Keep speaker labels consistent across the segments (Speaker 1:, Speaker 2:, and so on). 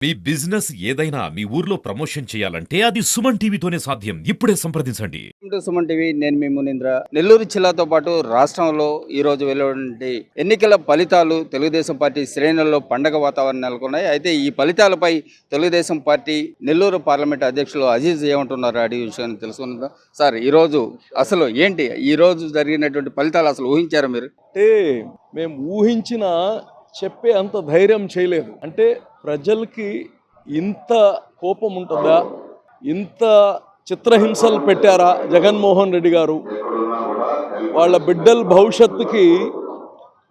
Speaker 1: మీ business ఏదైనా మీ ఊర్లో promotion చేయాలంటే అది సుమన్ టీవీతోనే సాధ్యం. ఇప్పుడే సంప్రదించండి.
Speaker 2: Welcome to Suman TV. నేను మీ మునీంద్ర. నెల్లూరు జిల్లాతో పాటు రాష్ట్రంలో ఈ రోజు వెలువడిన ఎన్నికల ఫలితాలు తెలుగుదేశం పార్టీ శ్రేణుల్లో పండగ వాతావరణం నెలకొన్నాయి. అయితే ఈ ఫలితాలపై తెలుగుదేశం పార్టీ నెల్లూరు పార్లమెంట్ అధ్యక్షులు అజీజ్ ఏమంటున్నారు అడిగే విషయాన్ని తెలుసుకుందాం. సార్, ఈరోజు అసలు ఏంటి ఈ రోజు జరిగినటువంటి ఫలితాలు అసలు ఊహించారా మీరు?
Speaker 3: అంటే మేము ఊహించిన చెప్పే అంత ధైర్యం చేయలేదు. అంటే ప్రజలకి ఇంత కోపం ఉంటుందా, ఇంత చిత్రహింసలు పెట్టారా జగన్మోహన్ రెడ్డి గారు? వాళ్ళ బిడ్డల భవిష్యత్తుకి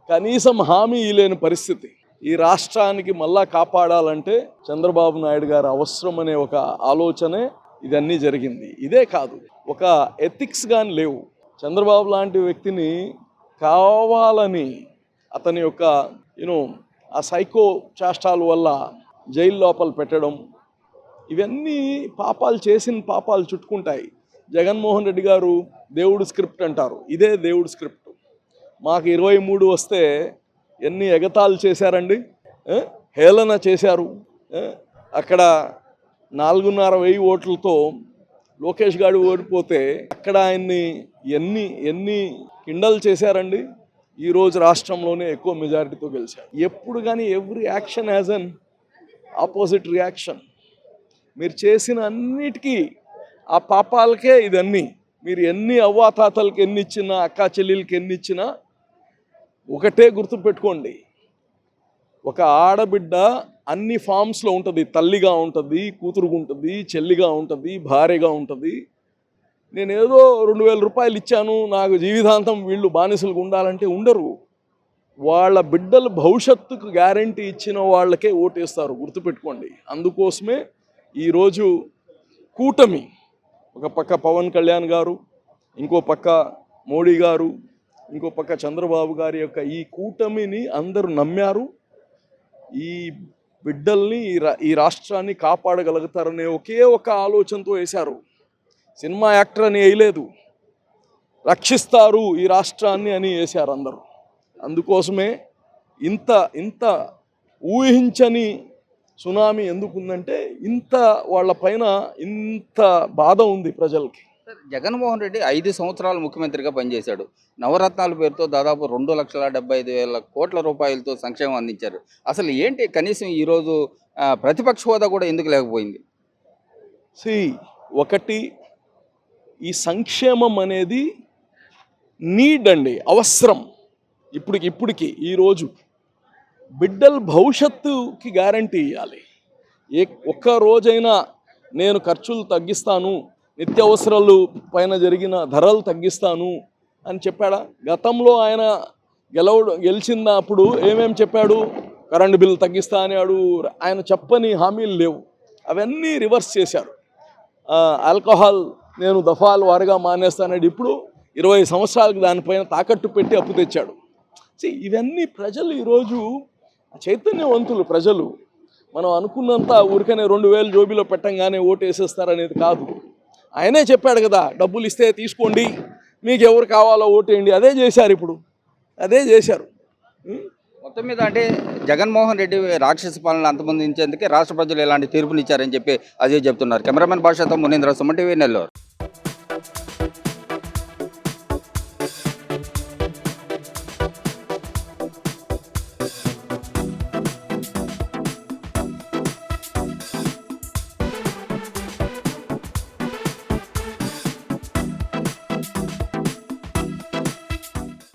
Speaker 3: కనీసం హామీ ఇవ్వలేని పరిస్థితి. ఈ రాష్ట్రానికి మళ్ళా కాపాడాలంటే చంద్రబాబు నాయుడు గారు అవసరం అనే ఒక ఆలోచనే ఇదన్నీ జరిగింది. ఇదే కాదు, ఒక ఎథిక్స్ కానీ లేవు. చంద్రబాబు లాంటి వ్యక్తిని కావాలని అతని యొక్క ఆ సైకో చేష్టాల వల్ల జైలు లోపల పెట్టడం, ఇవన్నీ పాపాలు చేసిన పాపాలు చుట్టుకుంటాయి. జగన్మోహన్ రెడ్డి గారు దేవుడు స్క్రిప్ట్ అంటారు, ఇదే దేవుడు స్క్రిప్ట్. మాకు 23 వస్తే ఎన్ని ఎగతాలు చేశారండి, హేళన చేశారు. అక్కడ 4,500 ఓట్లతో లోకేష్ గారు ఓడిపోతే అక్కడ ఆయన్ని ఎన్ని కిండలు చేశారండి. ఈరోజు రాష్ట్రంలోనే ఎక్కువ మెజారిటీతో గెలిచారు. ఎప్పుడు కానీ every action has an opposite reaction. మీరు చేసిన అన్నిటికీ ఆ పాపాలకే ఇదన్నీ. మీరు ఎన్ని అవ్వాతాతలకి ఎన్ని ఇచ్చినా, అక్కా చెల్లెలకి ఎన్ని ఇచ్చినా ఒకటే గుర్తుపెట్టుకోండి, ఒక ఆడబిడ్డ అన్ని ఫామ్స్లో ఉంటుంది. తల్లిగా ఉంటుంది, కూతురుగా ఉంటుంది, చెల్లిగా ఉంటుంది, భార్యగా ఉంటుంది. నేనేదో 2,000 రూపాయలు ఇచ్చాను, నాకు జీవితాంతం వీళ్ళు బానిసలుగా ఉండాలంటే ఉండరు. వాళ్ళ బిడ్డల భవిష్యత్తుకు గ్యారంటీ ఇచ్చిన వాళ్ళకే ఓటేస్తారు, గుర్తుపెట్టుకోండి. అందుకోసమే ఈరోజు కూటమి, ఒక పక్క పవన్ కళ్యాణ్ గారు, ఇంకో పక్క మోడీ గారు, ఇంకో పక్క చంద్రబాబు గారి యొక్క ఈ కూటమిని అందరూ నమ్మారు. ఈ బిడ్డల్ని ఈ రాష్ట్రాన్ని కాపాడగలుగుతారనే ఒకే ఒక ఆలోచనతో వేశారు. సినిమా యాక్టర్ అని వేయలేదు, రక్షిస్తారు ఈ రాష్ట్రాన్ని అని వేశారు అందరూ. అందుకోసమే ఇంత ఊహించని సునామీ ఎందుకుందంటే ఇంత వాళ్ళ పైన ఇంత బాధ ఉంది ప్రజలకి.
Speaker 2: జగన్మోహన్ రెడ్డి 5 సంవత్సరాలు ముఖ్యమంత్రిగా పనిచేశాడు. నవరత్నాల పేరుతో దాదాపు 2,75,000 కోట్ల రూపాయలతో సంక్షేమం అందించారు. అసలు ఏంటి కనీసం ఈరోజు ప్రతిపక్ష హోదా కూడా ఎందుకు లేకపోయింది?
Speaker 3: ఒకటి, ఈ సంక్షేమం అనేది నీడ్ అండి, అవసరం. ఇప్పటికి ఈరోజు బిడ్డల భవిష్యత్తుకి గ్యారంటీ ఇవ్వాలి. ఒక్క రోజైనా నేను ఖర్చులు తగ్గిస్తాను, నిత్యావసరాలు పైన జరిగిన ధరలు తగ్గిస్తాను అని చెప్పాడా? గతంలో ఆయన గెలిచినప్పుడు ఏమేం చెప్పాడు? కరెంటు బిల్లు తగ్గిస్తా అన్నాడు. ఆయన చెప్పని హామీలు లేవు, అవన్నీ రివర్స్ చేశారు. ఆల్కహాల్ నేను దఫాలు వారుగా మానేస్తానని ఇప్పుడు 20 సంవత్సరాలకు దానిపైన తాకట్టు పెట్టి అప్పు తెచ్చాడు. ఇవన్నీ ప్రజలు ఈరోజు చైతన్యవంతులు. ప్రజలు మనం అనుకున్నంత ఊరికనే 2,000 జోబీలో పెట్టంగానే ఓటు వేసేస్తారనేది కాదు. ఆయనే చెప్పాడు కదా, డబ్బులు ఇస్తే తీసుకోండి, మీకు ఎవరు కావాలో ఓటేయండి. అదే చేశారు, ఇప్పుడు అదే చేశారు.
Speaker 2: మొత్తం మీద అంటే జగన్మోహన్ రెడ్డి రాక్షస పాలన అంతమొందించేందుకే రాష్ట్ర ప్రజలు ఎలాంటి తీర్పునిచ్చారని చెప్పి అజయ్ చెప్తున్నారు. కెమెరామెన్ భాషతో మునీంద్ర, సుమన్ టీవీ, నెల్లూరు.